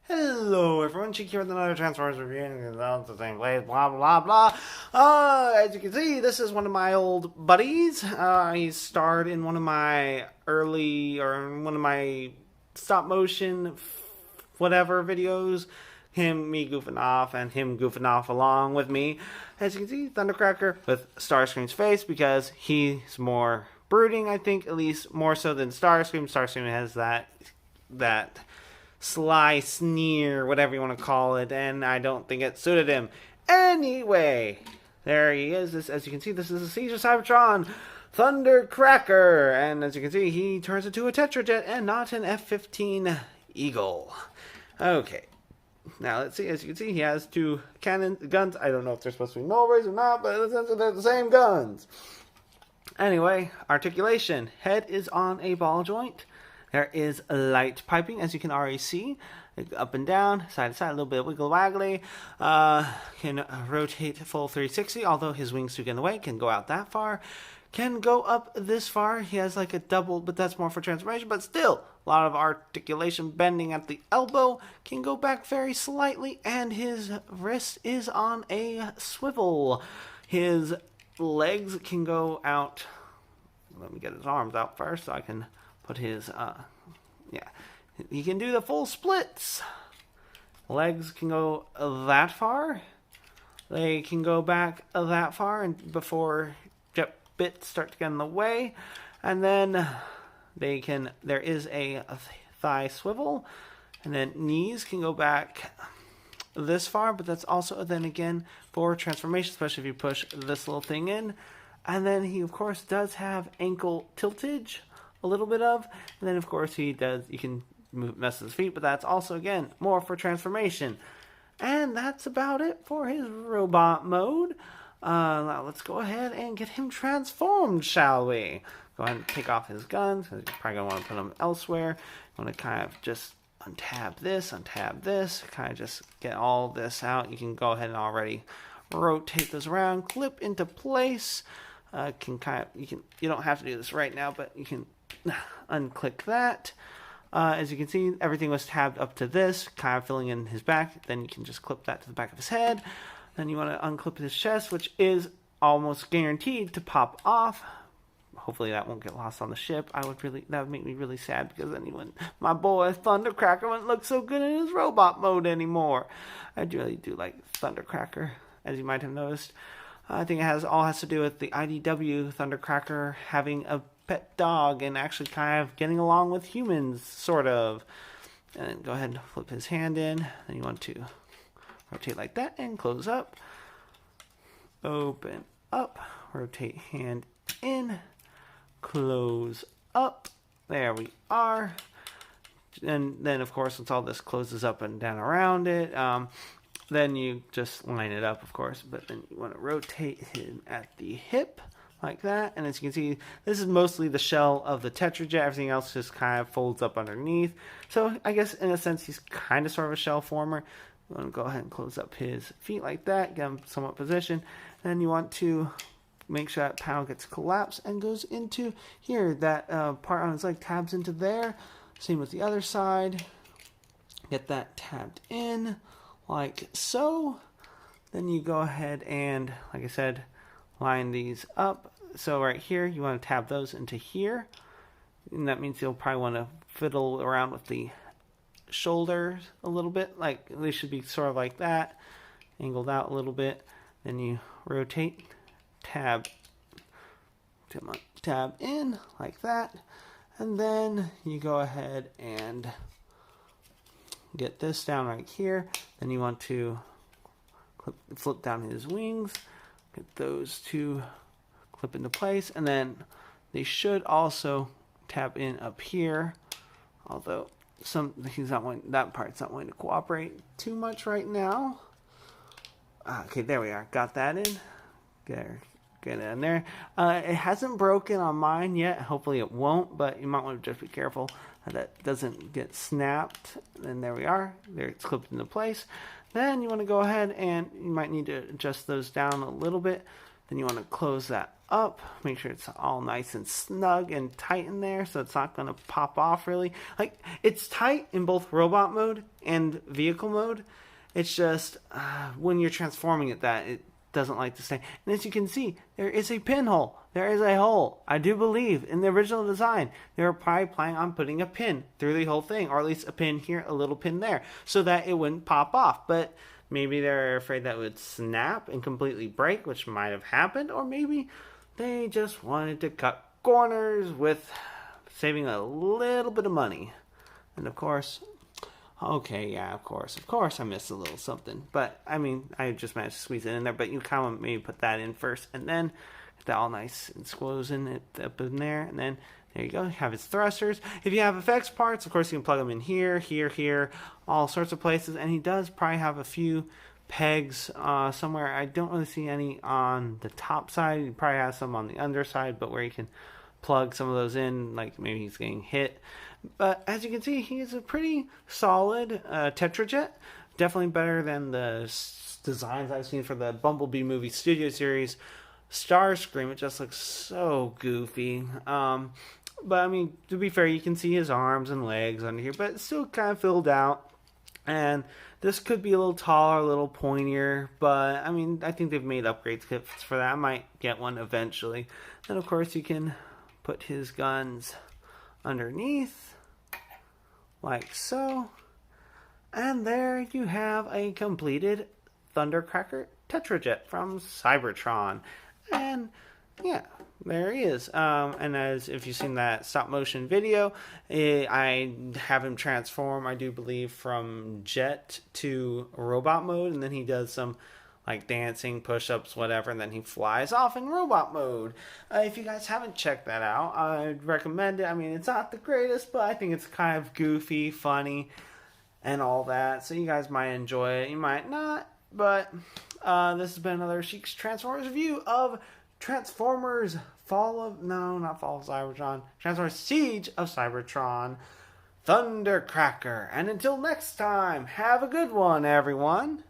Hello everyone, Sheek here with another Transformers review, and it's all the same place, blah blah blah. As you can see, this is one of my old buddies. He starred in one of my stop motion whatever videos. Me goofing off and him goofing off along with me. As you can see, Thundercracker with Starscream's face, because he's more brooding, I think, at least more so than Starscream. Starscream has that sly sneer, whatever you want to call it, and I don't think it suited him. Anyway, there he is. As you can see, this is a Siege of Cybertron Thundercracker, and as you can see, he turns into a Tetrajet and not an F-15 Eagle. Okay, now let's see. As you can see, he has two guns. I don't know if they're supposed to be null-rays or not, but essentially they're the same guns. Anyway, articulation. Head is on a ball joint. There is light piping, as you can already see, up and down, side to side, a little bit wiggle waggly. Can rotate full 360, although his wings do get in the way. Can go out that far. Can go up this far. He has like a double, but that's more for transformation. But still, a lot of articulation, bending at the elbow. Can go back very slightly, and his wrist is on a swivel. His legs can go out. Let me get his arms out first so I can put his, he can do the full splits. Legs can go that far. They can go back that far and before jet bits start to get in the way. And then there is a thigh swivel. And then knees can go back this far, but that's also then again for transformation, especially if you push this little thing in. And then he, of course, does have ankle tiltage. A little bit of, and then of course you can mess with his feet, but that's also again more for transformation. And that's about it for his robot mode. Now let's go ahead and get him transformed, shall we? Go ahead and take off his guns, because you're probably going to want to put them elsewhere. You want to kind of just untab this, kind of just get all this out. You can go ahead and already rotate this around, clip into place. You don't have to do this right now, but you can unclick that. As you can see, everything was tabbed up to this, kind of filling in his back. Then you can just clip that to the back of his head. Then you want to unclip his chest, which is almost guaranteed to pop off. Hopefully that won't get lost on the ship. That would make me really sad, because then my boy Thundercracker wouldn't look so good in his robot mode anymore. I really do like Thundercracker, as you might have noticed. I think it all has to do with the IDW Thundercracker having a pet dog and actually kind of getting along with humans, sort of. And then go ahead and flip his hand in. Then you want to rotate like that and close up. Open up. Rotate hand in. Close up. There we are. And then, of course, once all this closes up and down around it, then you just line it up, of course. But then you want to rotate him at the hip. Like that, and as you can see, this is mostly the shell of the Tetrajet. Everything else just kind of folds up underneath. So I guess in a sense he's kind of sort of a shell former. You want to go ahead and close up his feet like that, get him somewhat positioned. And you want to make sure that panel gets collapsed and goes into here. That part on his leg tabs into there. Same with the other side. Get that tabbed in like so. Then you go ahead and, like I said, line these up. So right here, you want to tab those into here. And that means you'll probably want to fiddle around with the shoulders a little bit. Like, they should be sort of like that, angled out a little bit. Then you rotate, tab in like that. And then you go ahead and get this down right here. Then you want to flip down his wings. Get those two clip into place, and then they should also tab in up here, although that part's not going to cooperate too much right now. Okay, there we are. Got that in. Get it in there. It hasn't broken on mine yet. Hopefully it won't, but you might want to just be careful that doesn't get snapped. And there we are. There, it's clipped into place. Then you want to go ahead and you might need to adjust those down a little bit. Then you want to close that up. Make sure it's all nice and snug and tight in there so it's not going to pop off really. Like, it's tight in both robot mode and vehicle mode. It's just when you're transforming it that it doesn't like to stay. And as you can see, there is a pinhole. There is a hole. I do believe in the original design, they were probably planning on putting a pin through the whole thing, or at least a pin here, a little pin there, so that it wouldn't pop off. But maybe they're afraid that it would snap and completely break, which might have happened, or maybe they just wanted to cut corners with saving a little bit of money. And of course, okay, yeah, of course I missed a little something. But, I mean, I just managed to squeeze it in there, but you kind of maybe put that in first, and then get that all nice and squozen up in there, and then there you go, you have his thrusters. If you have effects parts, of course you can plug them in here, here, all sorts of places, and he does probably have a few pegs somewhere. I don't really see any on the top side. He probably has some on the underside, but where you can plug some of those in, like maybe he's getting hit. But as you can see, he is a pretty solid Tetrajet. Definitely better than the designs I've seen for the Bumblebee movie studio series. Starscream, it just looks so goofy. But I mean, to be fair, you can see his arms and legs under here, but it's still kind of filled out. And this could be a little taller, a little pointier, but I mean, I think they've made upgrade kits for that. I might get one eventually. And of course, you can put his guns underneath, like so. And there you have a completed Thundercracker Tetrajet from Cybertron. And yeah, there he is. And as if you've seen that stop motion video, I have him transform, I do believe, from jet to robot mode, and then he does some like dancing, push-ups, whatever, and then he flies off in robot mode. If you guys haven't checked that out, I'd recommend it. I mean, it's not the greatest, but I think it's kind of goofy, funny, and all that. So you guys might enjoy it. You might not, but this has been another Sheek's Transformers review of Transformers Transformers Siege of Cybertron, Thundercracker. And until next time, have a good one, everyone.